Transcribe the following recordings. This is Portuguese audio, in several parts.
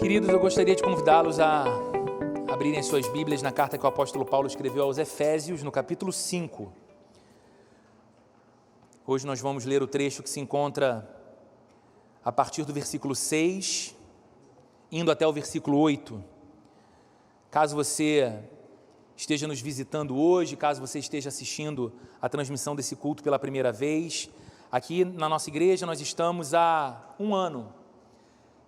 Queridos, eu gostaria de convidá-los a abrirem as suas Bíblias na carta que o apóstolo Paulo escreveu aos Efésios, no capítulo 5. Hoje nós vamos ler o trecho que se encontra a partir do versículo 6, indo até o versículo 8. Caso você esteja nos visitando hoje, caso você esteja assistindo a transmissão desse culto pela primeira vez, aqui na nossa igreja nós estamos há um ano,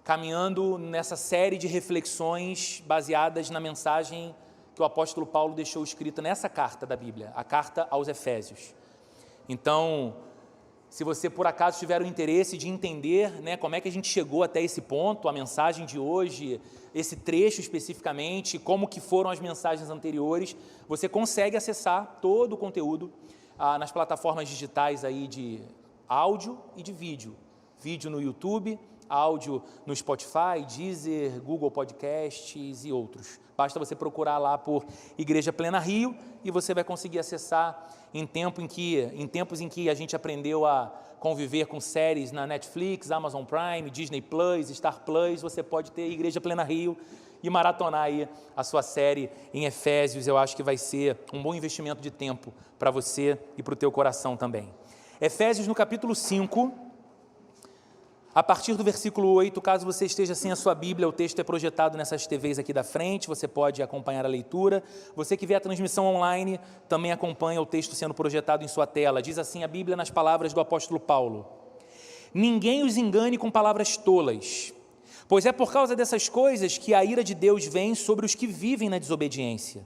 caminhando nessa série de reflexões baseadas na mensagem que o apóstolo Paulo deixou escrita nessa carta da Bíblia, a carta aos Efésios. Então, se você por acaso tiver o interesse de entender, como é que a gente chegou até esse ponto, a mensagem de hoje, esse trecho especificamente, como que foram as mensagens anteriores, você consegue acessar todo o conteúdo nas plataformas digitais aí de áudio e de vídeo. Vídeo no YouTube, áudio no Spotify, Deezer, Google Podcasts e outros. Basta você procurar lá por Igreja Plena Rio e você vai conseguir acessar em tempos em que a gente aprendeu a conviver com séries na Netflix, Amazon Prime, Disney Plus, Star Plus, você pode ter Igreja Plena Rio e maratonar aí a sua série em Efésios. Eu acho que vai ser um bom investimento de tempo para você e para o teu coração também. Efésios no capítulo 5, a partir do versículo 8, caso você esteja sem a sua Bíblia, o texto é projetado nessas TVs aqui da frente, você pode acompanhar a leitura. Você que vê a transmissão online, também acompanha o texto sendo projetado em sua tela. Diz assim a Bíblia nas palavras do apóstolo Paulo: ninguém os engane com palavras tolas, pois é por causa dessas coisas que a ira de Deus vem sobre os que vivem na desobediência.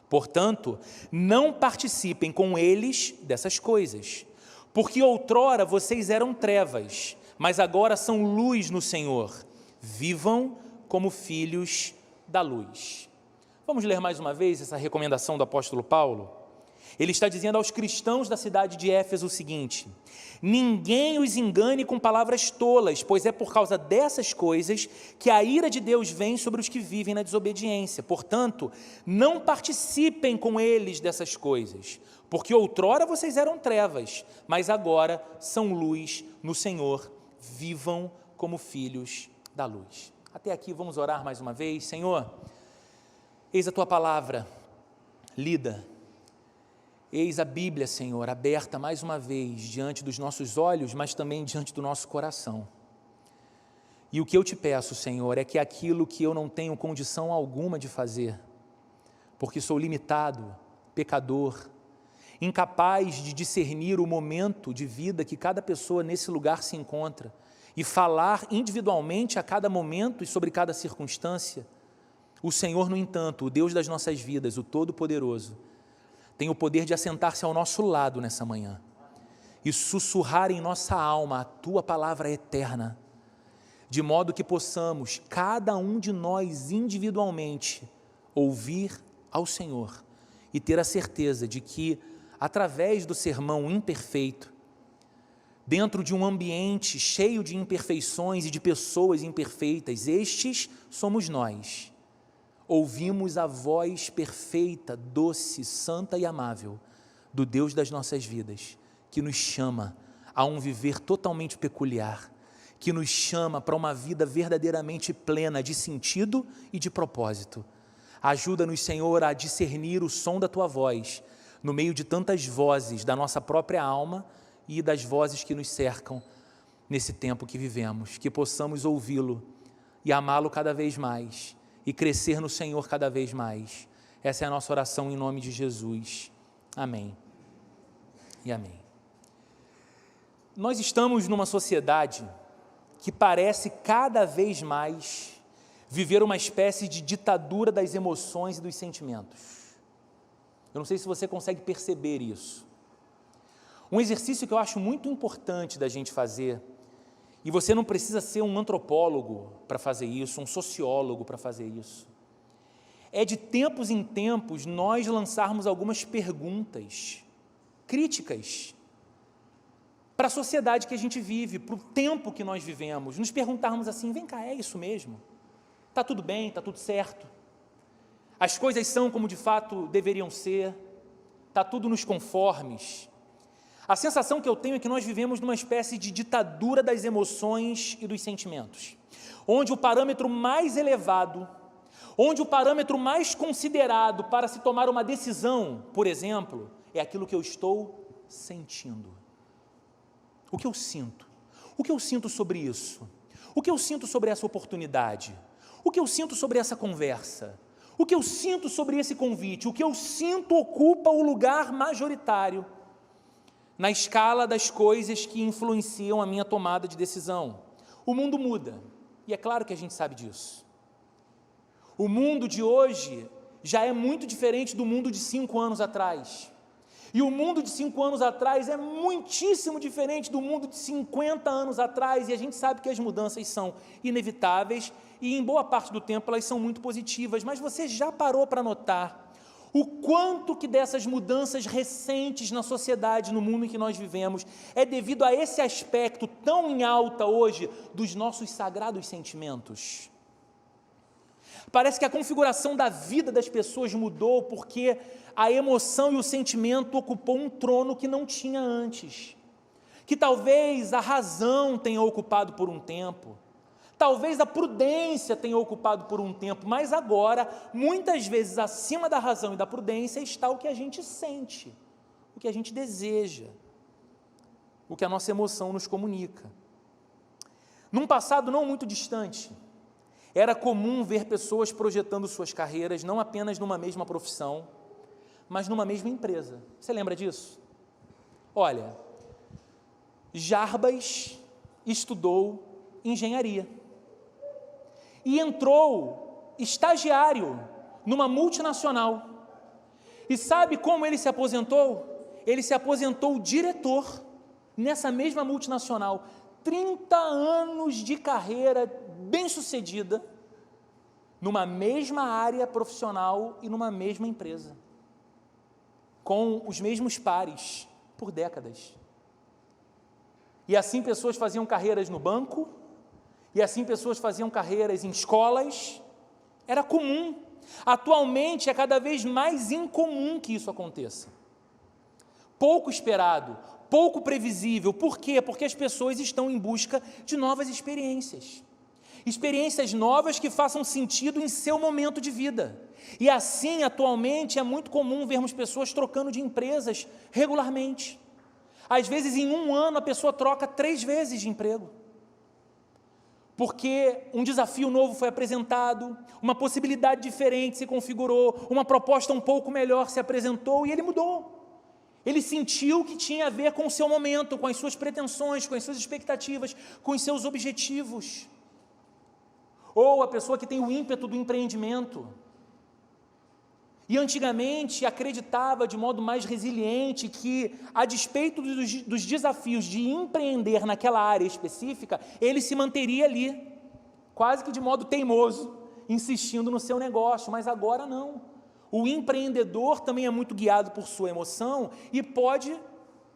Portanto, não participem com eles dessas coisas, porque outrora vocês eram trevas, mas agora são luz no Senhor. Vivam como filhos da luz. Vamos ler mais uma vez essa recomendação do apóstolo Paulo? Ele está dizendo aos cristãos da cidade de Éfeso o seguinte: ninguém os engane com palavras tolas, pois é por causa dessas coisas que a ira de Deus vem sobre os que vivem na desobediência. Portanto, não participem com eles dessas coisas, porque outrora vocês eram trevas, mas agora são luz no Senhor. Vivam como filhos da luz. Até aqui vamos orar mais uma vez. Senhor, eis a Tua palavra lida, eis a Bíblia, Senhor, aberta mais uma vez diante dos nossos olhos, mas também diante do nosso coração. E o que eu te peço, Senhor, é que aquilo que eu não tenho condição alguma de fazer, porque sou limitado, pecador, incapaz de discernir o momento de vida que cada pessoa nesse lugar se encontra e falar individualmente a cada momento e sobre cada circunstância, o Senhor, no entanto, o Deus das nossas vidas, o Todo-Poderoso, tem o poder de assentar-se ao nosso lado nessa manhã e sussurrar em nossa alma a Tua palavra eterna, de modo que possamos, cada um de nós individualmente, ouvir ao Senhor e ter a certeza de que, através do sermão imperfeito, dentro de um ambiente cheio de imperfeições e de pessoas imperfeitas, estes somos nós, ouvimos a voz perfeita, doce, santa e amável do Deus das nossas vidas, que nos chama a um viver totalmente peculiar, que nos chama para uma vida verdadeiramente plena de sentido e de propósito. Ajuda-nos, Senhor, a discernir o som da Tua voz, no meio de tantas vozes da nossa própria alma e das vozes que nos cercam nesse tempo que vivemos, que possamos ouvi-lo e amá-lo cada vez mais e crescer no Senhor cada vez mais. Essa é a nossa oração em nome de Jesus. Amém e amém. Nós estamos numa sociedade que parece cada vez mais viver uma espécie de ditadura das emoções e dos sentimentos. Eu não sei se você consegue perceber isso. Um exercício que eu acho muito importante da gente fazer, e você não precisa ser um antropólogo para fazer isso, um sociólogo para fazer isso, é de tempos em tempos nós lançarmos algumas perguntas críticas para a sociedade que a gente vive, para o tempo que nós vivemos, nos perguntarmos assim: vem cá, é isso mesmo? Está tudo bem? Está tudo certo? As coisas são como de fato deveriam ser? Está tudo nos conformes? A sensação que eu tenho é que nós vivemos numa espécie de ditadura das emoções e dos sentimentos, onde o parâmetro mais elevado, onde o parâmetro mais considerado para se tomar uma decisão, por exemplo, é aquilo que eu estou sentindo. O que eu sinto? O que eu sinto sobre isso? O que eu sinto sobre essa oportunidade? O que eu sinto sobre essa conversa? O que eu sinto sobre esse convite? O que eu sinto ocupa o lugar majoritário na escala das coisas que influenciam a minha tomada de decisão. O mundo muda, e é claro que a gente sabe disso. O mundo de hoje já é muito diferente do mundo de 5 anos atrás. E o mundo de 5 anos atrás é muitíssimo diferente do mundo de 50 anos atrás, e a gente sabe que as mudanças são inevitáveis, e em boa parte do tempo elas são muito positivas, mas você já parou para notar o quanto que dessas mudanças recentes na sociedade, no mundo em que nós vivemos, é devido a esse aspecto tão em alta hoje dos nossos sagrados sentimentos? Parece que a configuração da vida das pessoas mudou porque a emoção e o sentimento ocupou um trono que não tinha antes, que talvez a razão tenha ocupado por um tempo, talvez a prudência tenha ocupado por um tempo, mas agora, muitas vezes, acima da razão e da prudência está o que a gente sente, o que a gente deseja, o que a nossa emoção nos comunica. Num passado não muito distante, era comum ver pessoas projetando suas carreiras não apenas numa mesma profissão, mas numa mesma empresa. Você lembra disso? Olha, Jarbas estudou engenharia e entrou estagiário numa multinacional. E sabe como ele se aposentou? Ele se aposentou diretor nessa mesma multinacional. 30 anos de carreira bem-sucedida numa mesma área profissional e numa mesma empresa, com os mesmos pares por décadas. E assim pessoas faziam carreiras no banco, e assim pessoas faziam carreiras em escolas, era comum. Atualmente é cada vez mais incomum que isso aconteça. Pouco esperado, pouco previsível. Por quê? Porque as pessoas estão em busca de novas experiências. Experiências novas que façam sentido em seu momento de vida. E assim, atualmente, é muito comum vermos pessoas trocando de empresas regularmente. Às vezes, em um ano, a pessoa troca 3 vezes de emprego. Porque um desafio novo foi apresentado, uma possibilidade diferente se configurou, uma proposta um pouco melhor se apresentou e ele mudou. Ele sentiu que tinha a ver com o seu momento, com as suas pretensões, com as suas expectativas, com os seus objetivos. Ou a pessoa que tem o ímpeto do empreendimento. E antigamente acreditava de modo mais resiliente que, a despeito dos desafios de empreender naquela área específica, ele se manteria ali, quase que de modo teimoso, insistindo no seu negócio, mas agora não. O empreendedor também é muito guiado por sua emoção e pode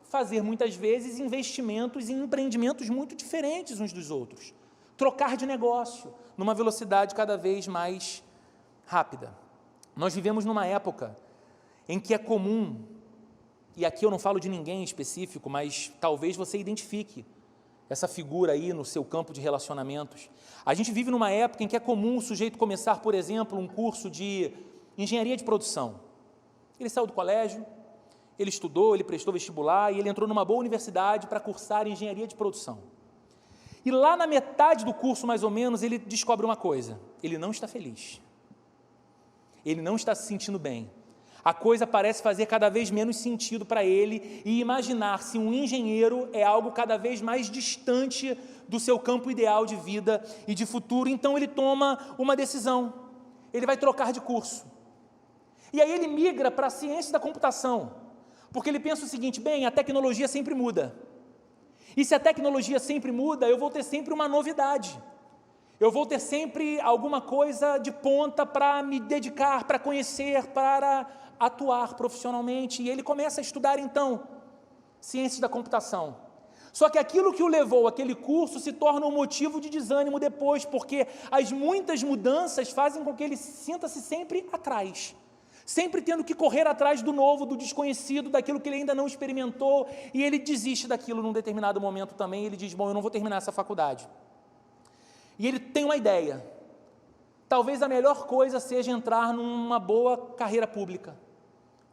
fazer muitas vezes investimentos em empreendimentos muito diferentes uns dos outros. Trocar de negócio numa velocidade cada vez mais rápida. Nós vivemos numa época em que é comum, e aqui eu não falo de ninguém específico, mas talvez você identifique essa figura aí no seu campo de relacionamentos. A gente vive numa época em que é comum o sujeito começar, por exemplo, um curso de engenharia de produção. Ele saiu do colégio, ele estudou, ele prestou vestibular e ele entrou numa boa universidade para cursar engenharia de produção. E lá na metade do curso, mais ou menos, ele descobre uma coisa: ele não está feliz. Ele não está se sentindo bem. A coisa parece fazer cada vez menos sentido para ele e imaginar-se um engenheiro é algo cada vez mais distante do seu campo ideal de vida e de futuro. Então ele toma uma decisão. Ele vai trocar de curso. E aí ele migra para a ciência da computação, porque ele pensa o seguinte: bem, a tecnologia sempre muda. E se a tecnologia sempre muda, eu vou ter sempre uma novidade. Eu vou ter sempre alguma coisa de ponta para me dedicar, para conhecer, para atuar profissionalmente. E ele começa a estudar, então, ciências da computação. Só que aquilo que o levou àquele curso se torna um motivo de desânimo depois, porque as muitas mudanças fazem com que ele sinta-se sempre atrás, sempre tendo que correr atrás do novo, do desconhecido, daquilo que ele ainda não experimentou, e ele desiste daquilo num determinado momento também, ele diz, bom, eu não vou terminar essa faculdade. E ele tem uma ideia, talvez a melhor coisa seja entrar numa boa carreira pública,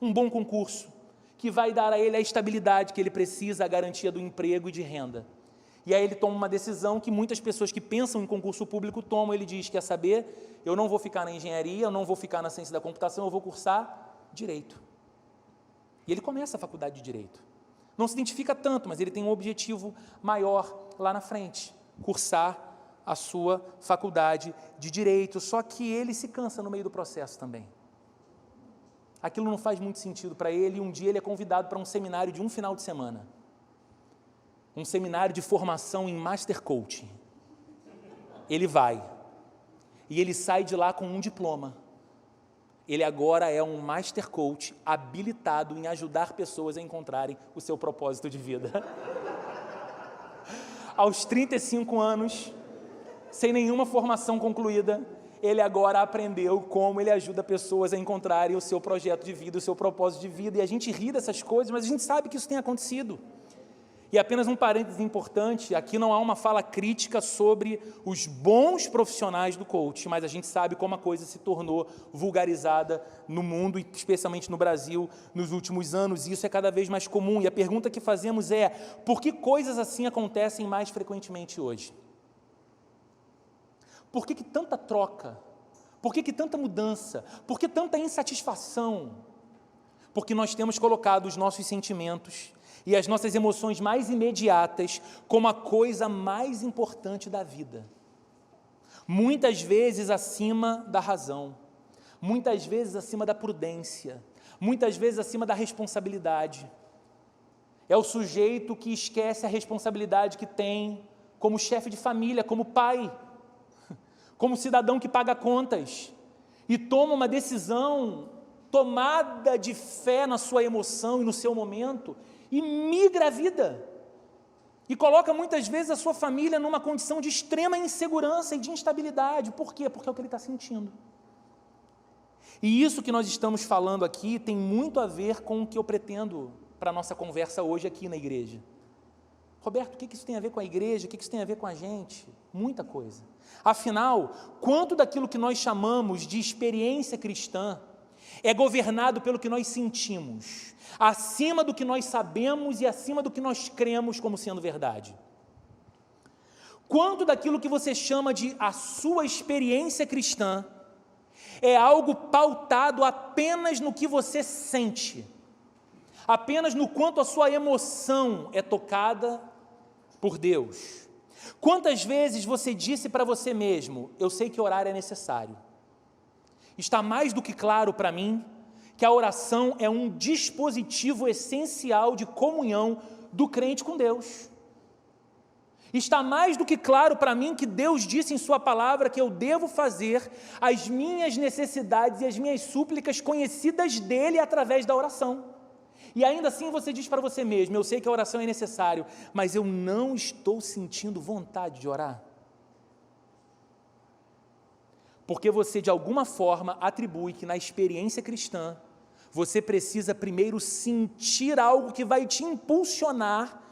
um bom concurso, que vai dar a ele a estabilidade que ele precisa, a garantia do emprego e de renda. E aí ele toma uma decisão que muitas pessoas que pensam em concurso público tomam, ele diz, quer saber, eu não vou ficar na engenharia, eu não vou ficar na ciência da computação, eu vou cursar Direito. E ele começa a faculdade de Direito. Não se identifica tanto, mas ele tem um objetivo maior lá na frente, cursar a sua faculdade de Direito, só que ele se cansa no meio do processo também. Aquilo não faz muito sentido para ele, e um dia ele é convidado para um seminário de um final de semana. Um seminário de formação em Master Coaching. Ele vai, e ele sai de lá com um diploma. Ele agora é um Master Coach habilitado em ajudar pessoas a encontrarem o seu propósito de vida. Aos 35 anos, sem nenhuma formação concluída, ele agora aprendeu como ele ajuda pessoas a encontrarem o seu projeto de vida, o seu propósito de vida, e a gente ri dessas coisas, mas a gente sabe que isso tem acontecido. E apenas um parênteses importante, aqui não há uma fala crítica sobre os bons profissionais do coaching, mas a gente sabe como a coisa se tornou vulgarizada no mundo, e especialmente no Brasil, nos últimos anos, e isso é cada vez mais comum. E a pergunta que fazemos é, por que coisas assim acontecem mais frequentemente hoje? Por que tanta troca? Por que tanta mudança? Por que tanta insatisfação? Porque nós temos colocado os nossos sentimentos e as nossas emoções mais imediatas como a coisa mais importante da vida. Muitas vezes acima da razão, muitas vezes acima da prudência, muitas vezes acima da responsabilidade. É o sujeito que esquece a responsabilidade que tem como chefe de família, como pai, como cidadão que paga contas, e toma uma decisão tomada de fé na sua emoção e no seu momento, e migra a vida, e coloca muitas vezes a sua família numa condição de extrema insegurança e de instabilidade. Por quê? Porque é o que ele está sentindo. E isso que nós estamos falando aqui tem muito a ver com o que eu pretendo para a nossa conversa hoje aqui na igreja. Roberto, o que isso tem a ver com a igreja? O que isso tem a ver com a gente? Muita coisa. Afinal, quanto daquilo que nós chamamos de experiência cristã é governado pelo que nós sentimos, acima do que nós sabemos e acima do que nós cremos como sendo verdade? Quanto daquilo que você chama de a sua experiência cristã é algo pautado apenas no que você sente, apenas no quanto a sua emoção é tocada por Deus? Quantas vezes você disse para você mesmo, eu sei que orar é necessário? Está mais do que claro para mim que a oração é um dispositivo essencial de comunhão do crente com Deus. Está mais do que claro para mim que Deus disse em sua palavra que eu devo fazer as minhas necessidades e as minhas súplicas conhecidas dele através da oração. E ainda assim você diz para você mesmo, eu sei que a oração é necessário, mas eu não estou sentindo vontade de orar. Porque você, de alguma forma, atribui que na experiência cristã, você precisa primeiro sentir algo que vai te impulsionar,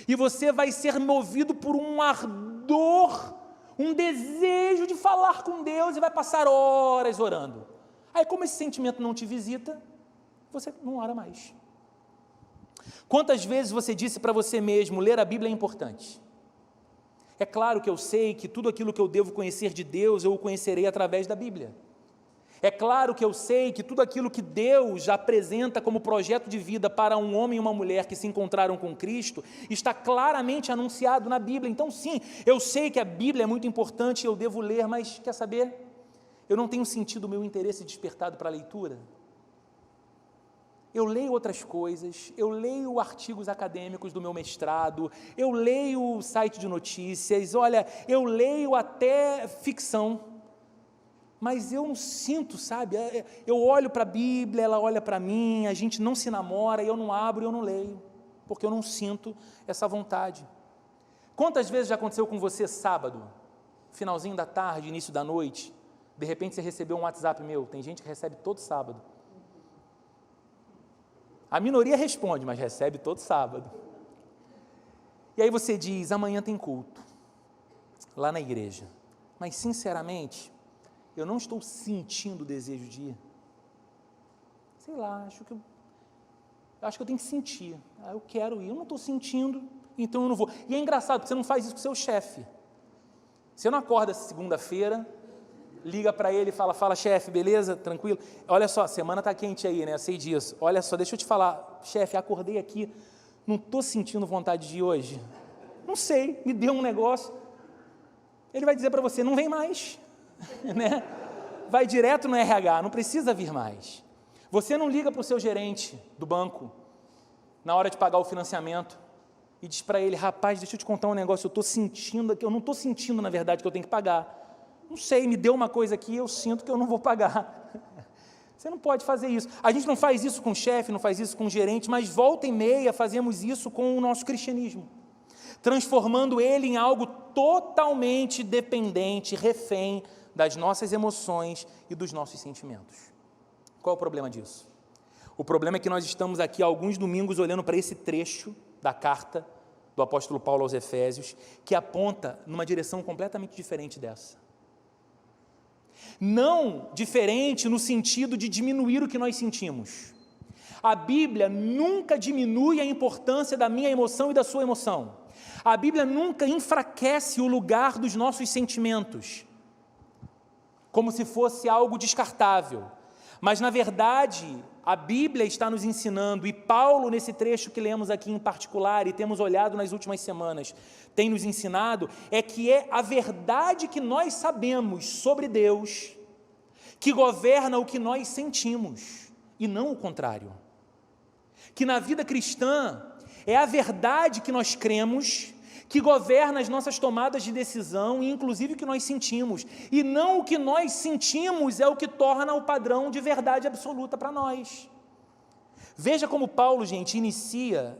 e você vai ser movido por um ardor, um desejo de falar com Deus, e vai passar horas orando. Aí, como esse sentimento não te visita, você não ora mais. Quantas vezes você disse para você mesmo, ler a Bíblia é importante? É claro que eu sei que tudo aquilo que eu devo conhecer de Deus, eu o conhecerei através da Bíblia. É claro que eu sei que tudo aquilo que Deus apresenta como projeto de vida para um homem e uma mulher que se encontraram com Cristo, está claramente anunciado na Bíblia. Então sim, eu sei que a Bíblia é muito importante e eu devo ler, mas quer saber? Eu não tenho sentido o meu interesse despertado para a leitura. Eu leio outras coisas, eu leio artigos acadêmicos do meu mestrado, eu leio site de notícias, olha, eu leio até ficção, mas eu não sinto, sabe? Eu olho para a Bíblia, ela olha para mim, a gente não se namora, eu não abro e eu não leio, porque eu não sinto essa vontade. Quantas vezes já aconteceu com você sábado, finalzinho da tarde, início da noite, de repente você recebeu um WhatsApp meu, tem gente que recebe todo sábado, A minoria responde, mas recebe todo sábado. E aí você diz, amanhã tem culto, lá na igreja. Mas, sinceramente, eu não estou sentindo o desejo de ir. Sei lá, acho que eu tenho que sentir. Eu quero ir, eu não estou sentindo, então eu não vou. E é engraçado, porque você não faz isso com o seu chefe. Você não acorda segunda-feira, liga para ele e fala, chefe, beleza? Tranquilo? Olha só, a semana está quente aí, né? Eu sei disso. Olha só, deixa eu te falar, chefe, acordei aqui, não estou sentindo vontade de ir hoje. Não sei, me deu um negócio. Ele vai dizer para você, não vem mais. Né? Vai direto no RH, não precisa vir mais. Você não liga para o seu gerente do banco, na hora de pagar o financiamento, e diz para ele, rapaz, deixa eu te contar um negócio, eu não estou sentindo, na verdade, que eu tenho que pagar. Não sei, me deu uma coisa aqui, eu sinto que eu não vou pagar. Você não pode fazer isso. A gente não faz isso com o chefe, não faz isso com o gerente, mas volta e meia fazemos isso com o nosso cristianismo, transformando ele em algo totalmente dependente, refém das nossas emoções e dos nossos sentimentos. Qual é o problema disso? O problema é que nós estamos aqui há alguns domingos olhando para esse trecho da carta do apóstolo Paulo aos Efésios, que aponta numa direção completamente diferente dessa. Não diferente no sentido de diminuir o que nós sentimos. A Bíblia nunca diminui a importância da minha emoção e da sua emoção. A Bíblia nunca enfraquece o lugar dos nossos sentimentos, como se fosse algo descartável. Mas, na verdade, a Bíblia está nos ensinando, e Paulo, nesse trecho que lemos aqui em particular, e temos olhado nas últimas semanas, tem nos ensinado, é que é a verdade que nós sabemos sobre Deus, que governa o que nós sentimos, e não o contrário. Que na vida cristã, é a verdade que nós cremos, que governa as nossas tomadas de decisão, e inclusive o que nós sentimos, e não o que nós sentimos é o que torna o padrão de verdade absoluta para nós. Veja como Paulo, gente, inicia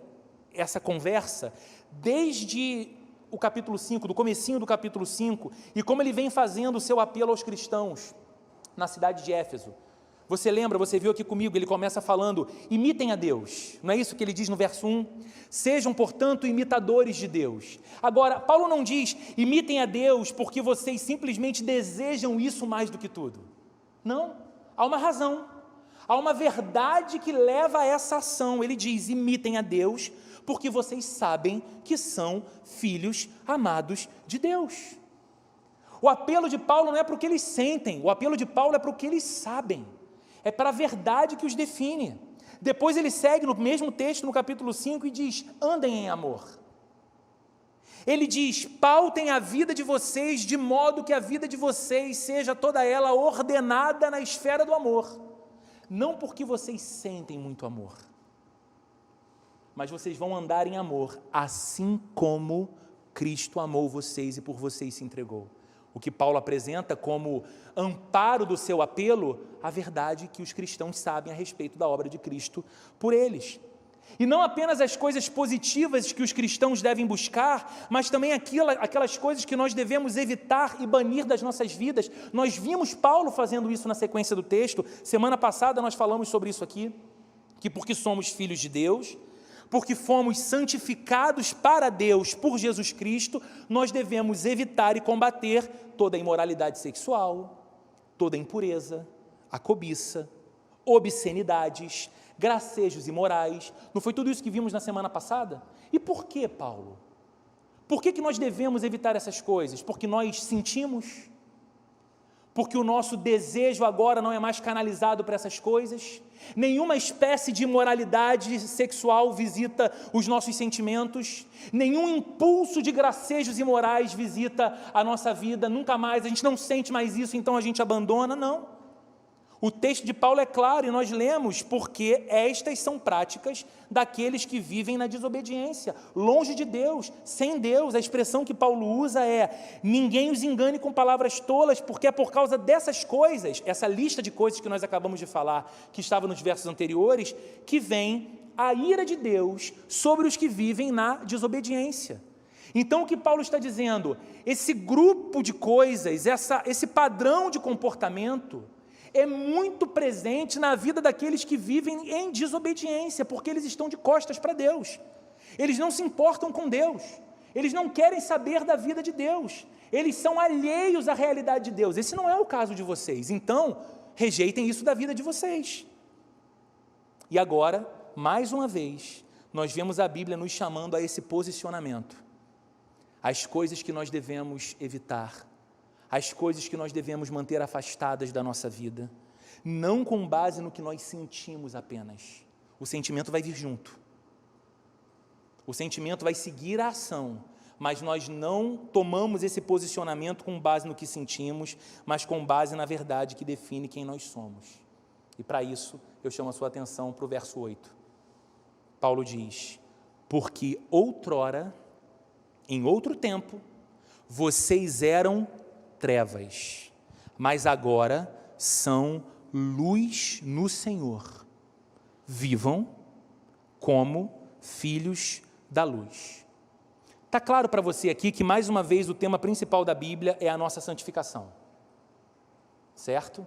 essa conversa desde o capítulo 5, do comecinho do capítulo 5, e como ele vem fazendo o seu apelo aos cristãos na cidade de Éfeso. Você lembra, você viu aqui comigo, ele começa falando, imitem a Deus, não é isso que ele diz no verso 1? Sejam, portanto, imitadores de Deus. Agora, Paulo não diz, imitem a Deus porque vocês simplesmente desejam isso mais do que tudo. Não, há uma razão, há uma verdade que leva a essa ação. Ele diz, imitem a Deus porque vocês sabem que são filhos amados de Deus. O apelo de Paulo não é para o que eles sentem, o apelo de Paulo é para o que eles sabem. É para a verdade que os define. Depois ele segue no mesmo texto, no capítulo 5, e diz, andem em amor. Ele diz, pautem a vida de vocês de modo que a vida de vocês seja toda ela ordenada na esfera do amor. Não porque vocês sentem muito amor, mas vocês vão andar em amor, assim como Cristo amou vocês e por vocês se entregou. O que Paulo apresenta como amparo do seu apelo, a verdade que os cristãos sabem a respeito da obra de Cristo por eles. E não apenas as coisas positivas que os cristãos devem buscar, mas também aquelas coisas que nós devemos evitar e banir das nossas vidas. Nós vimos Paulo fazendo isso na sequência do texto. Semana passada nós falamos sobre isso aqui, que porque somos filhos de Deus, porque fomos santificados para Deus por Jesus Cristo, nós devemos evitar e combater toda a imoralidade sexual, toda a impureza, a cobiça, obscenidades, gracejos imorais. Não foi tudo isso que vimos na semana passada? E por que, Paulo? Por que nós devemos evitar essas coisas? Porque nós sentimos? Porque o nosso desejo agora não é mais canalizado para essas coisas? Nenhuma espécie de imoralidade sexual visita os nossos sentimentos, nenhum impulso de gracejos imorais visita a nossa vida, nunca mais, a gente não sente mais isso, então a gente abandona, não. O texto de Paulo é claro e nós lemos porque estas são práticas daqueles que vivem na desobediência, longe de Deus, sem Deus. A expressão que Paulo usa é, ninguém os engane com palavras tolas, porque é por causa dessas coisas, essa lista de coisas que nós acabamos de falar, que estava nos versos anteriores, que vem a ira de Deus sobre os que vivem na desobediência. Então o que Paulo está dizendo, esse grupo de coisas, esse padrão de comportamento, é muito presente na vida daqueles que vivem em desobediência, porque eles estão de costas para Deus. Eles não se importam com Deus. Eles não querem saber da vida de Deus. Eles são alheios à realidade de Deus. Esse não é o caso de vocês. Então, rejeitem isso da vida de vocês. E agora, mais uma vez, nós vemos a Bíblia nos chamando a esse posicionamento. As coisas que nós devemos evitar, as coisas que nós devemos manter afastadas da nossa vida, não com base no que nós sentimos apenas. O sentimento vai vir junto. O sentimento vai seguir a ação, mas nós não tomamos esse posicionamento com base no que sentimos, mas com base na verdade que define quem nós somos. E para isso, eu chamo a sua atenção para o verso 8. Paulo diz: porque outrora, em outro tempo, vocês eram trevas, mas agora são luz no Senhor. Vivam como filhos da luz. Está claro para você aqui que, mais uma vez, o tema principal da Bíblia é a nossa santificação. Certo?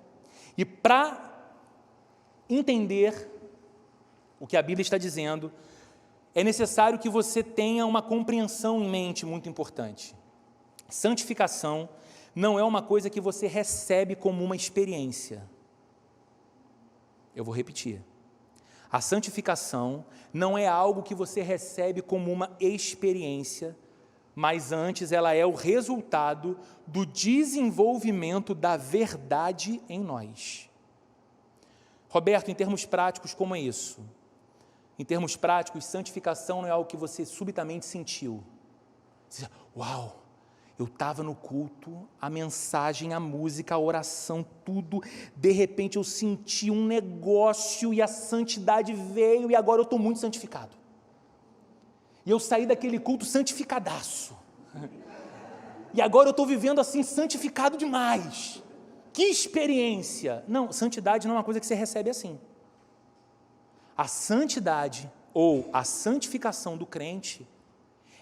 E para entender o que a Bíblia está dizendo, é necessário que você tenha uma compreensão em mente muito importante. Santificação não é uma coisa que você recebe como uma experiência. Eu vou repetir. A santificação não é algo que você recebe como uma experiência, mas antes ela é o resultado do desenvolvimento da verdade em nós. Roberto, em termos práticos, como é isso? Em termos práticos, santificação não é algo que você subitamente sentiu. Você diz: uau, eu estava no culto, a mensagem, a música, a oração, tudo, de repente eu senti um negócio e a santidade veio e agora eu estou muito santificado. E eu saí daquele culto santificadaço. E agora eu estou vivendo assim, santificado demais. Que experiência! Não, santidade não é uma coisa que você recebe assim. A santidade ou a santificação do crente,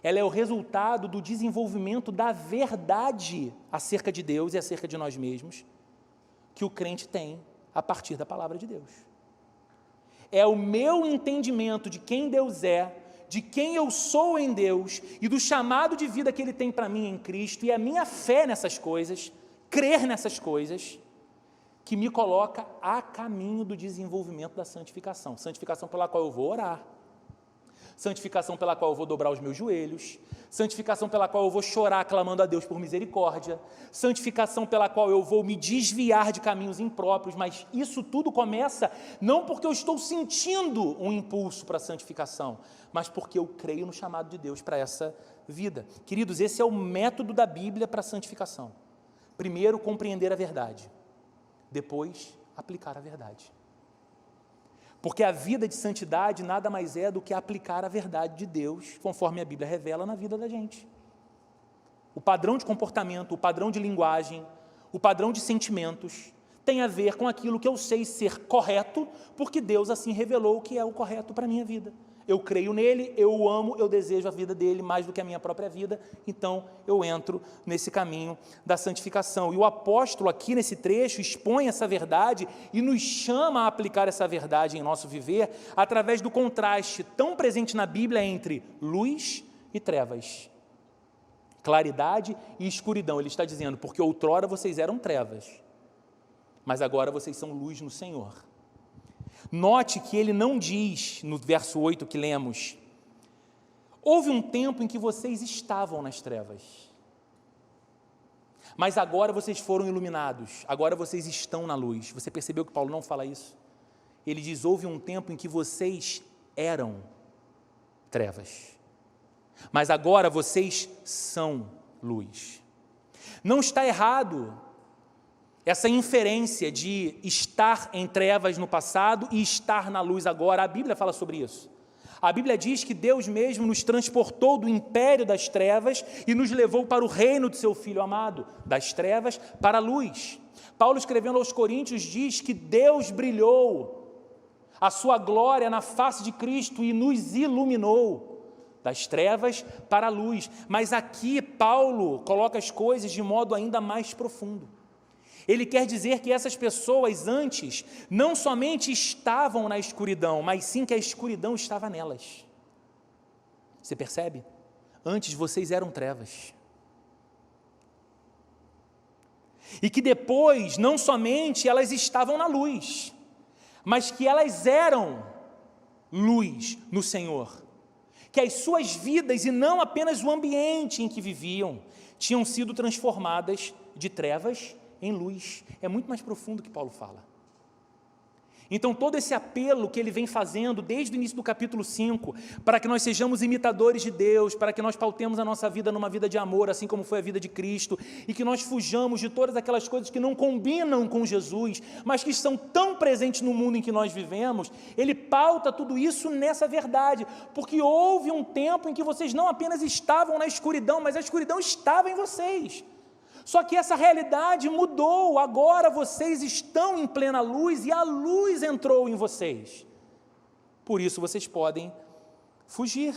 ela é o resultado do desenvolvimento da verdade acerca de Deus e acerca de nós mesmos, que o crente tem a partir da palavra de Deus. É o meu entendimento de quem Deus é, de quem eu sou em Deus e do chamado de vida que Ele tem para mim em Cristo, e a minha fé nessas coisas, crer nessas coisas, que me coloca a caminho do desenvolvimento da santificação. Santificação pela qual eu vou orar, santificação pela qual eu vou dobrar os meus joelhos, santificação pela qual eu vou chorar clamando a Deus por misericórdia, santificação pela qual eu vou me desviar de caminhos impróprios, mas isso tudo começa não porque eu estou sentindo um impulso para a santificação, mas porque eu creio no chamado de Deus para essa vida. Queridos, esse é o método da Bíblia para a santificação. Primeiro, compreender a verdade, depois, aplicar a verdade. Porque a vida de santidade nada mais é do que aplicar a verdade de Deus, conforme a Bíblia revela na vida da gente. O padrão de comportamento, o padrão de linguagem, o padrão de sentimentos, tem a ver com aquilo que eu sei ser correto, porque Deus assim revelou o que é o correto para a minha vida. Eu creio nele, eu o amo, eu desejo a vida dele mais do que a minha própria vida, então eu entro nesse caminho da santificação. E o apóstolo aqui nesse trecho expõe essa verdade e nos chama a aplicar essa verdade em nosso viver através do contraste tão presente na Bíblia entre luz e trevas, claridade e escuridão. Ele está dizendo: porque outrora vocês eram trevas, mas agora vocês são luz no Senhor. Note que ele não diz, no verso 8 que lemos, houve um tempo em que vocês estavam nas trevas, mas agora vocês foram iluminados, agora vocês estão na luz. Você percebeu que Paulo não fala isso? Ele diz: houve um tempo em que vocês eram trevas, mas agora vocês são luz. Não está errado essa inferência de estar em trevas no passado e estar na luz agora. A Bíblia fala sobre isso. A Bíblia diz que Deus mesmo nos transportou do império das trevas e nos levou para o reino do seu Filho amado, das trevas para a luz. Paulo, escrevendo aos Coríntios, diz que Deus brilhou a sua glória na face de Cristo e nos iluminou das trevas para a luz. Mas aqui Paulo coloca as coisas de modo ainda mais profundo. Ele quer dizer que essas pessoas antes não somente estavam na escuridão, mas sim que a escuridão estava nelas. Você percebe? Antes vocês eram trevas. E que depois, não somente elas estavam na luz, mas que elas eram luz no Senhor. Que as suas vidas, e não apenas o ambiente em que viviam, tinham sido transformadas de trevas em luz. É muito mais profundo que Paulo fala. Então todo esse apelo que ele vem fazendo desde o início do capítulo 5, para que nós sejamos imitadores de Deus, para que nós pautemos a nossa vida numa vida de amor, assim como foi a vida de Cristo, e que nós fujamos de todas aquelas coisas que não combinam com Jesus, mas que estão tão presentes no mundo em que nós vivemos, ele pauta tudo isso nessa verdade, porque houve um tempo em que vocês não apenas estavam na escuridão, mas a escuridão estava em vocês. Só que essa realidade mudou, agora vocês estão em plena luz e a luz entrou em vocês. Por isso vocês podem fugir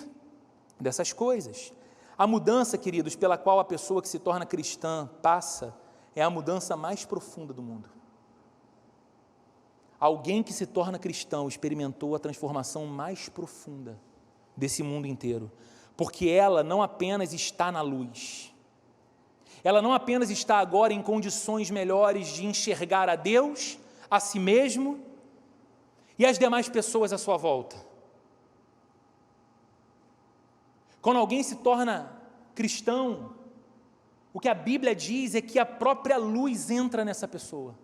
dessas coisas. A mudança, queridos, pela qual a pessoa que se torna cristã passa, é a mudança mais profunda do mundo. Alguém que se torna cristão experimentou a transformação mais profunda desse mundo inteiro, porque ela não apenas está na luz, ela não apenas está agora em condições melhores de enxergar a Deus, a si mesmo e as demais pessoas à sua volta. Quando alguém se torna cristão, o que a Bíblia diz é que a própria luz entra nessa pessoa.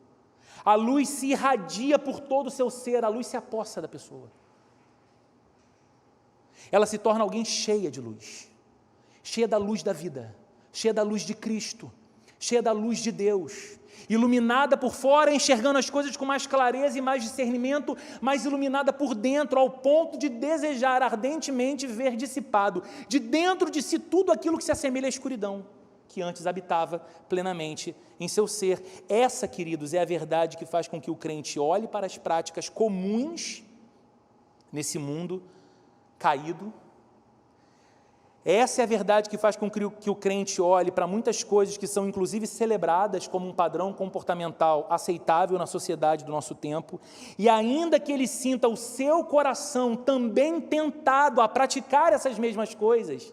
A luz se irradia por todo o seu ser, a luz se apossa da pessoa. Ela se torna alguém cheia de luz, cheia da luz da vida, cheia da luz de Cristo, cheia da luz de Deus, iluminada por fora, enxergando as coisas com mais clareza e mais discernimento, mas iluminada por dentro, ao ponto de desejar ardentemente ver dissipado de dentro de si tudo aquilo que se assemelha à escuridão, que antes habitava plenamente em seu ser. Essa, queridos, é a verdade que faz com que o crente olhe para as práticas comuns nesse mundo caído. Essa é a verdade que faz com que o crente olhe para muitas coisas que são inclusive celebradas como um padrão comportamental aceitável na sociedade do nosso tempo, e ainda que ele sinta o seu coração também tentado a praticar essas mesmas coisas,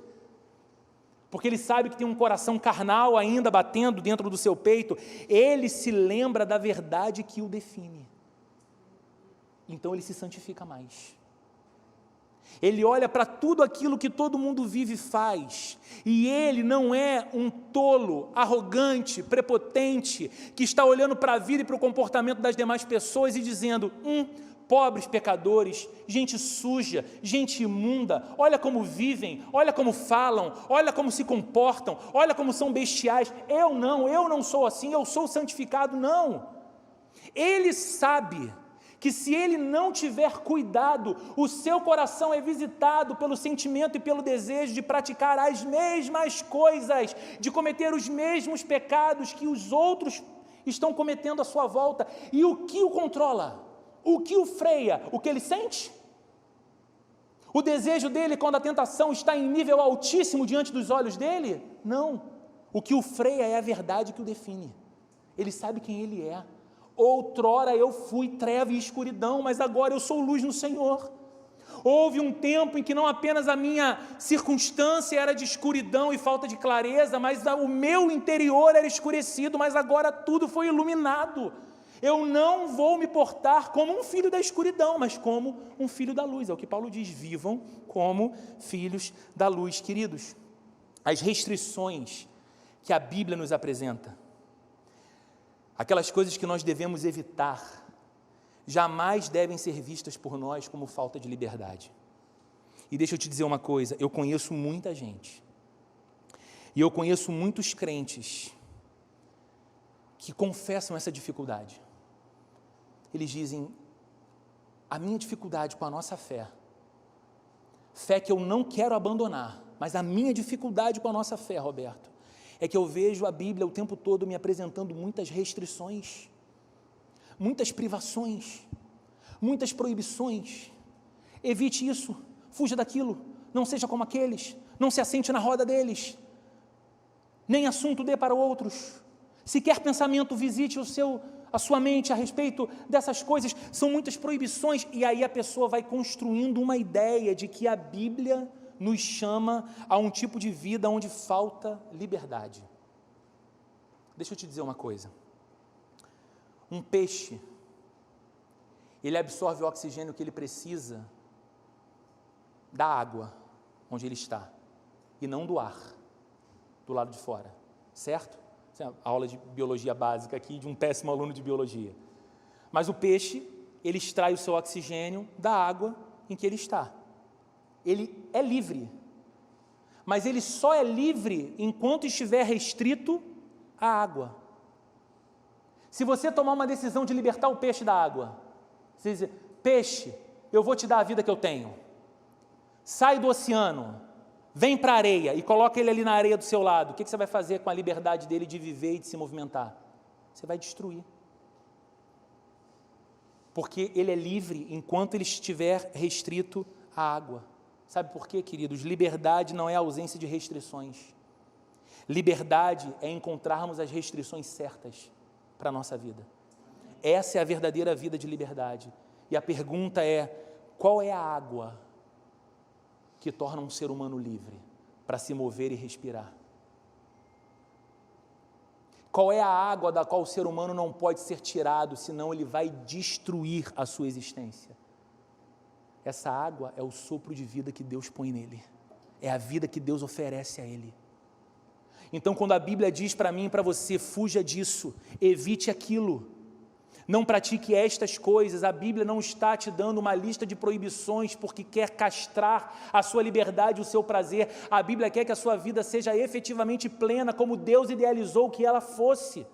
porque ele sabe que tem um coração carnal ainda batendo dentro do seu peito, ele se lembra da verdade que o define. Então ele se santifica mais. Ele olha para tudo aquilo que todo mundo vive e faz, e ele não é um tolo, arrogante, prepotente, que está olhando para a vida e para o comportamento das demais pessoas e dizendo, pobres pecadores, gente suja, gente imunda, olha como vivem, olha como falam, olha como se comportam, olha como são bestiais, eu não sou assim, eu sou santificado, não. Ele sabe que se ele não tiver cuidado, o seu coração é visitado pelo sentimento e pelo desejo de praticar as mesmas coisas, de cometer os mesmos pecados que os outros estão cometendo à sua volta. E o que o controla? O que o freia? O que ele sente? O desejo dele quando a tentação está em nível altíssimo diante dos olhos dele? Não. O que o freia é a verdade que o define. Ele sabe quem ele é. Outrora eu fui treva e escuridão, mas agora eu sou luz no Senhor. Houve um tempo em que não apenas a minha circunstância era de escuridão e falta de clareza, mas o meu interior era escurecido, mas agora tudo foi iluminado. Eu não vou me portar como um filho da escuridão, mas como um filho da luz. É o que Paulo diz, vivam como filhos da luz. Queridos, as restrições que a Bíblia nos apresenta, aquelas coisas que nós devemos evitar, jamais devem ser vistas por nós como falta de liberdade. E deixa eu te dizer uma coisa, eu conheço muita gente, e eu conheço muitos crentes que confessam essa dificuldade. Eles dizem, a minha dificuldade com a nossa fé que eu não quero abandonar, mas a minha dificuldade com a nossa fé, Roberto, é que eu vejo a Bíblia o tempo todo me apresentando muitas restrições, muitas privações, muitas proibições. Evite isso, fuja daquilo, não seja como aqueles, não se assente na roda deles, nem assunto dê para outros, Se quer pensamento, visite a sua mente a respeito dessas coisas. São muitas proibições, e aí a pessoa vai construindo uma ideia de que a Bíblia nos chama a um tipo de vida onde falta liberdade. Deixa eu te dizer uma coisa. Um peixe, ele absorve o oxigênio que ele precisa da água onde ele está, e não do ar, do lado de fora, certo? Essa é a aula de biologia básica aqui de um péssimo aluno de biologia. Mas o peixe, ele extrai o seu oxigênio da água em que ele está. Ele é livre, mas ele só é livre enquanto estiver restrito à água. Se você tomar uma decisão de libertar o peixe da água, você diz: peixe, eu vou te dar a vida que eu tenho, sai do oceano, vem para a areia e coloca ele ali na areia do seu lado, o que você vai fazer com a liberdade dele de viver e de se movimentar? Você vai destruir, porque ele é livre enquanto ele estiver restrito à água. Sabe por quê, queridos? Liberdade não é ausência de restrições. Liberdade é encontrarmos as restrições certas para a nossa vida. Essa é a verdadeira vida de liberdade. E a pergunta é: qual é a água que torna um ser humano livre para se mover e respirar? Qual é a água da qual o ser humano não pode ser tirado, senão ele vai destruir a sua existência? Essa água é o sopro de vida que Deus põe nele, é a vida que Deus oferece a ele. Então, quando a Bíblia diz para mim e para você: fuja disso, evite aquilo, não pratique estas coisas, a Bíblia não está te dando uma lista de proibições porque quer castrar a sua liberdade, o seu prazer. A Bíblia quer que a sua vida seja efetivamente plena, como Deus idealizou que ela fosse.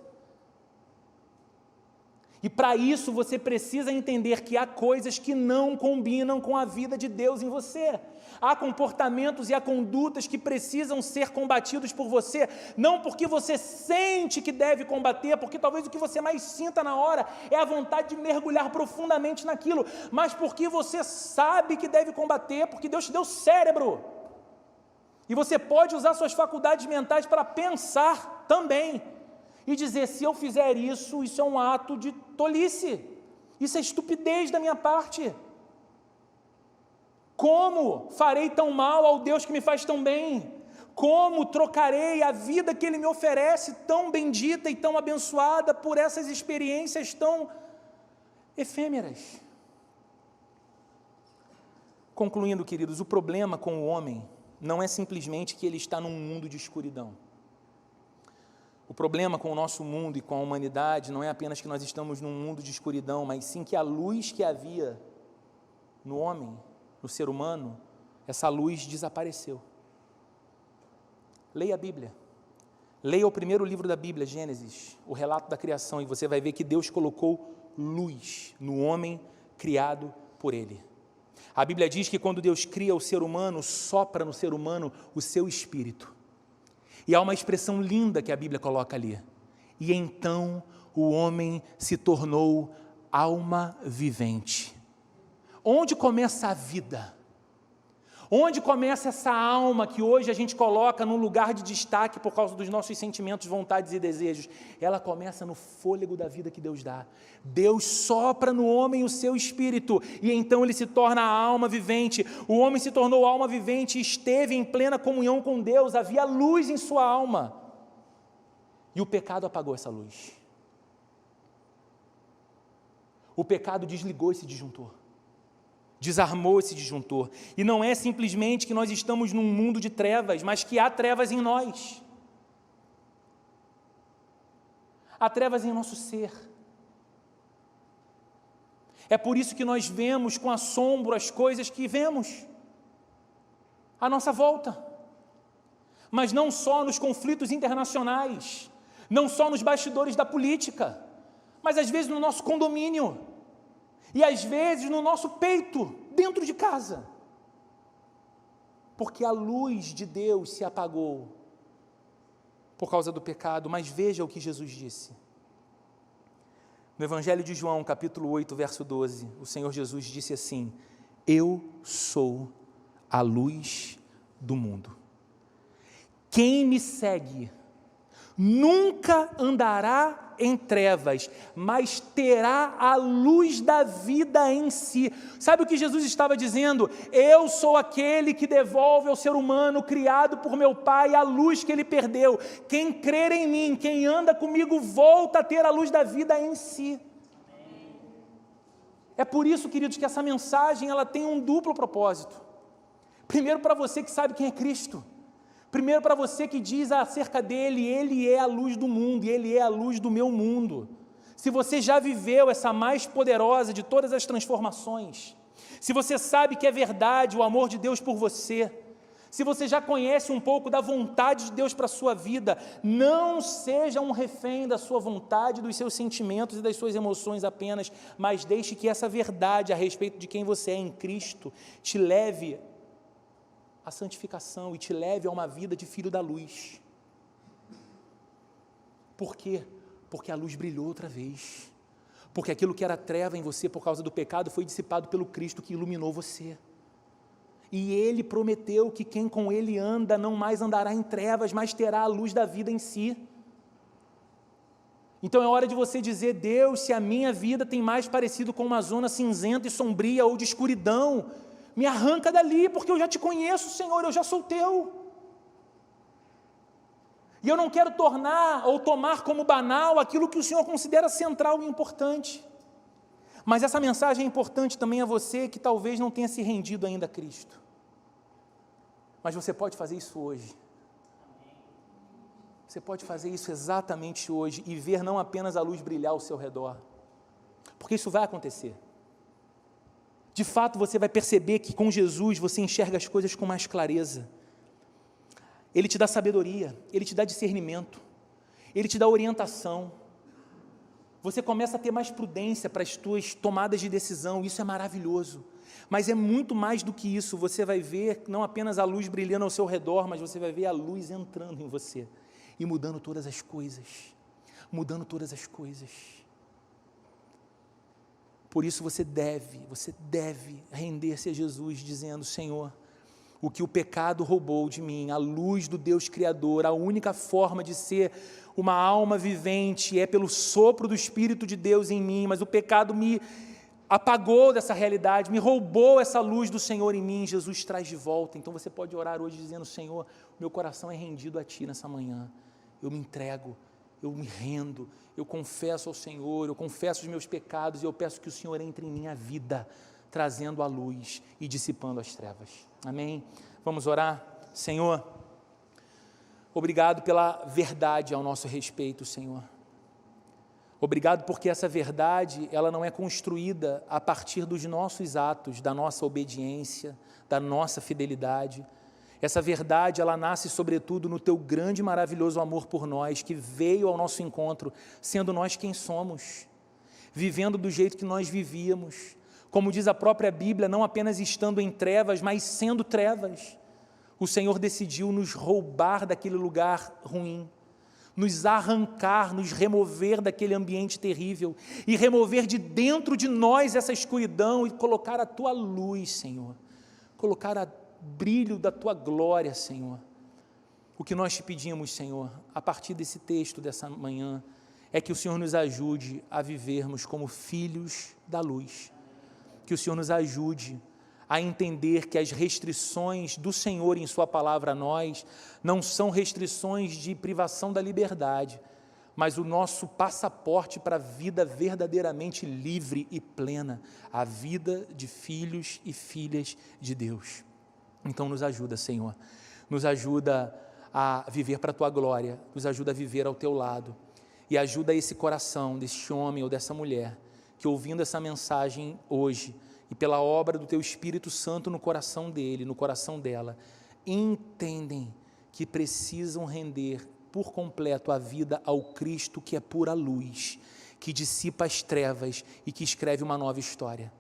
E para isso você precisa entender que há coisas que não combinam com a vida de Deus em você. Há comportamentos e há condutas que precisam ser combatidos por você, não porque você sente que deve combater, porque talvez o que você mais sinta na hora é a vontade de mergulhar profundamente naquilo, mas porque você sabe que deve combater, porque Deus te deu cérebro. E você pode usar suas faculdades mentais para pensar também. E dizer: se eu fizer isso, isso é um ato de tolice, isso é estupidez da minha parte. Como farei tão mal ao Deus que me faz tão bem? Como trocarei a vida que Ele me oferece, tão bendita e tão abençoada, por essas experiências tão efêmeras? Concluindo, queridos, o problema com o homem não é simplesmente que ele está num mundo de escuridão. O problema com o nosso mundo e com a humanidade não é apenas que nós estamos num mundo de escuridão, mas sim que a luz que havia no homem, no ser humano, essa luz desapareceu. Leia a Bíblia. Leia o primeiro livro da Bíblia, Gênesis, o relato da criação, e você vai ver que Deus colocou luz no homem criado por Ele. A Bíblia diz que quando Deus cria o ser humano, sopra no ser humano o seu espírito. E há uma expressão linda que a Bíblia coloca ali: e então o homem se tornou alma vivente. Onde começa a vida? Onde começa essa alma que hoje a gente coloca num lugar de destaque por causa dos nossos sentimentos, vontades e desejos? Ela começa no fôlego da vida que Deus dá. Deus sopra no homem o seu espírito e então ele se torna a alma vivente. O homem se tornou alma vivente e esteve em plena comunhão com Deus. Havia luz em sua alma. E o pecado apagou essa luz. O pecado desligou esse disjuntor. Desarmou esse disjuntor, e não é simplesmente que nós estamos num mundo de trevas, mas que há trevas em nós, há trevas em nosso ser. É por isso que nós vemos com assombro as coisas que vemos à nossa volta, mas não só nos conflitos internacionais, não só nos bastidores da política, mas às vezes no nosso condomínio, e às vezes no nosso peito, dentro de casa, porque a luz de Deus se apagou por causa do pecado. Mas veja o que Jesus disse. No Evangelho de João, capítulo 8, verso 12, o Senhor Jesus disse assim: eu sou a luz do mundo. Quem me segue nunca andará em trevas, mas terá a luz da vida em si. Sabe o que Jesus estava dizendo? Eu sou aquele que devolve ao ser humano criado por meu Pai a luz que ele perdeu. Quem crer em mim, quem anda comigo, volta a ter a luz da vida em si. É por isso, queridos, que essa mensagem ela tem um duplo propósito. Primeiro, para você que sabe quem é Cristo. Primeiro, para você que diz acerca dele, ele é a luz do mundo e ele é a luz do meu mundo. Se você já viveu essa mais poderosa de todas as transformações, se você sabe que é verdade o amor de Deus por você, se você já conhece um pouco da vontade de Deus para a sua vida, não seja um refém da sua vontade, dos seus sentimentos e das suas emoções apenas, mas deixe que essa verdade a respeito de quem você é em Cristo te leve a santificação e te leve a uma vida de filho da luz. Por quê? Porque a luz brilhou outra vez. Porque aquilo que era treva em você por causa do pecado foi dissipado pelo Cristo que iluminou você. E Ele prometeu que quem com Ele anda não mais andará em trevas, mas terá a luz da vida em si. Então é hora de você dizer: Deus, se a minha vida tem mais parecido com uma zona cinzenta e sombria ou de escuridão, me arranca dali, porque eu já te conheço, Senhor, eu já sou teu. E eu não quero tornar ou tomar como banal aquilo que o Senhor considera central e importante. Mas essa mensagem é importante também a você que talvez não tenha se rendido ainda a Cristo. Mas você pode fazer isso hoje. Você pode fazer isso exatamente hoje e ver não apenas a luz brilhar ao seu redor, porque isso vai acontecer. De fato, você vai perceber que com Jesus você enxerga as coisas com mais clareza. Ele te dá sabedoria, Ele te dá discernimento, Ele te dá orientação. Você começa a ter mais prudência para as tuas tomadas de decisão, isso é maravilhoso. Mas é muito mais do que isso, você vai ver não apenas a luz brilhando ao seu redor, mas você vai ver a luz entrando em você e mudando todas as coisas, mudando todas as coisas. Por isso você deve render-se a Jesus, dizendo: Senhor, o que o pecado roubou de mim, a luz do Deus Criador, a única forma de ser uma alma vivente é pelo sopro do Espírito de Deus em mim, mas o pecado me apagou dessa realidade, me roubou essa luz do Senhor em mim. Jesus traz de volta. Então você pode orar hoje dizendo: Senhor, meu coração é rendido a Ti nessa manhã, eu me entrego, eu me rendo, eu confesso ao Senhor, eu confesso os meus pecados e eu peço que o Senhor entre em minha vida, trazendo a luz e dissipando as trevas. Amém? Vamos orar? Senhor, obrigado pela verdade ao nosso respeito, Senhor. Obrigado porque essa verdade, ela não é construída a partir dos nossos atos, da nossa obediência, da nossa fidelidade. Essa verdade, ela nasce sobretudo no Teu grande e maravilhoso amor por nós, que veio ao nosso encontro, sendo nós quem somos, vivendo do jeito que nós vivíamos, como diz a própria Bíblia, não apenas estando em trevas, mas sendo trevas. O Senhor decidiu nos roubar daquele lugar ruim, nos arrancar, nos remover daquele ambiente terrível e remover de dentro de nós essa escuridão e colocar a Tua luz, Senhor, colocar o brilho da Tua glória, Senhor. O que nós te pedimos, Senhor, a partir desse texto dessa manhã, é que o Senhor nos ajude a vivermos como filhos da luz, que o Senhor nos ajude a entender que as restrições do Senhor em Sua palavra a nós não são restrições de privação da liberdade, mas o nosso passaporte para a vida verdadeiramente livre e plena, a vida de filhos e filhas de Deus. Então nos ajuda, Senhor, nos ajuda a viver para a Tua glória, nos ajuda a viver ao Teu lado e ajuda esse coração desse homem ou dessa mulher que ouvindo essa mensagem hoje e pela obra do Teu Espírito Santo no coração dele, no coração dela, entendem que precisam render por completo a vida ao Cristo que é pura luz, que dissipa as trevas e que escreve uma nova história.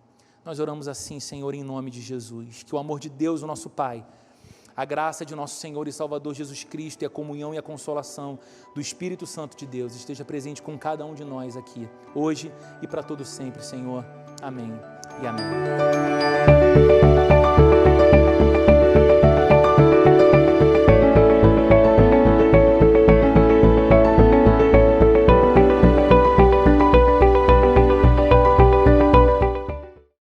Nós oramos assim, Senhor, em nome de Jesus, que o amor de Deus, o nosso Pai, a graça de nosso Senhor e Salvador Jesus Cristo e a comunhão e a consolação do Espírito Santo de Deus esteja presente com cada um de nós aqui, hoje e para todo sempre, Senhor. Amém e amém.